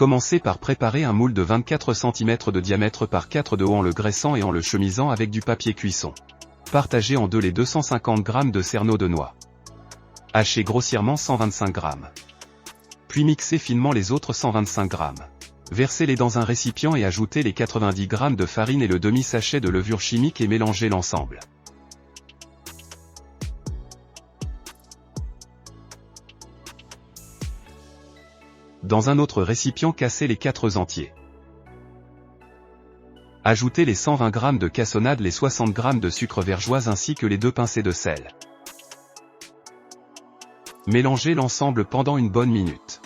Commencez par préparer un moule de 24 cm de diamètre par 4 de haut en le graissant et en le chemisant avec du papier cuisson. Partagez en deux les 250 g de cerneaux de noix. Hachez grossièrement 125 g. Puis mixez finement les autres 125 g. Versez-les dans un récipient et ajoutez les 90 g de farine et le demi-sachet de levure chimique et mélangez l'ensemble. Dans un autre récipient, cassez les 4 œufs entiers. Ajoutez les 120 g de cassonade, les 60 g de sucre vergeoise ainsi que les 2 pincées de sel. Mélangez l'ensemble pendant une bonne minute.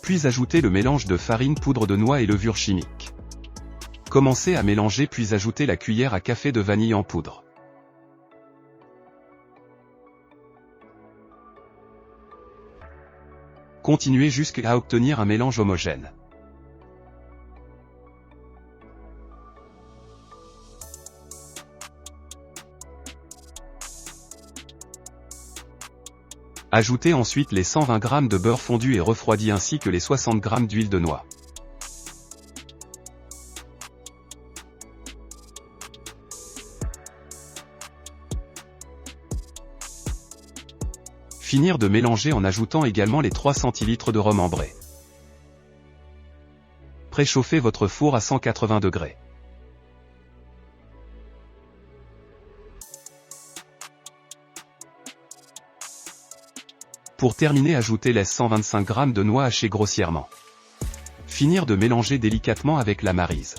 Puis ajoutez le mélange de farine, poudre de noix et levure chimique. Commencez à mélanger puis ajoutez la cuillère à café de vanille en poudre. Continuez jusqu'à obtenir un mélange homogène. Ajoutez ensuite les 120 g de beurre fondu et refroidi ainsi que les 60 g d'huile de noix. Finir de mélanger en ajoutant également les 3 centilitres de rhum ambré. Préchauffez votre four à 180 degrés. Pour terminer, ajoutez les 125 g de noix hachées grossièrement. Finir de mélanger délicatement avec la maryse.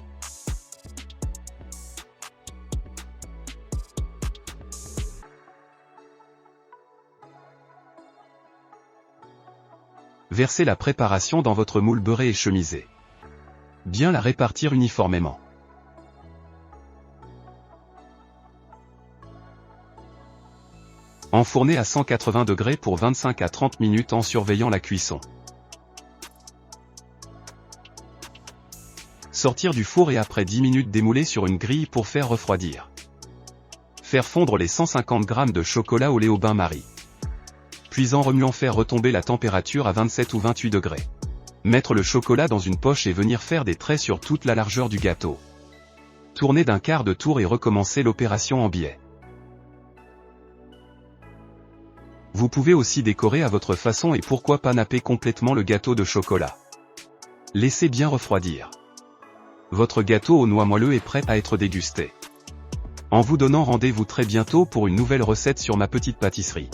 Versez la préparation dans votre moule beurré et chemisé. Bien la répartir uniformément. Enfournez à 180 degrés pour 25 à 30 minutes en surveillant la cuisson. Sortir du four et après 10 minutes démouler sur une grille pour faire refroidir. Faire fondre les 150 g de chocolat au lait au bain-marie. Puis en remuant faire retomber la température à 27 ou 28 degrés. Mettre le chocolat dans une poche et venir faire des traits sur toute la largeur du gâteau. Tourner d'un quart de tour et recommencer l'opération en biais. Vous pouvez aussi décorer à votre façon et pourquoi pas napper complètement le gâteau de chocolat. Laissez bien refroidir. Votre gâteau aux noix moelleux est prêt à être dégusté. En vous donnant rendez-vous très bientôt pour une nouvelle recette sur Ma Petite Pâtisserie.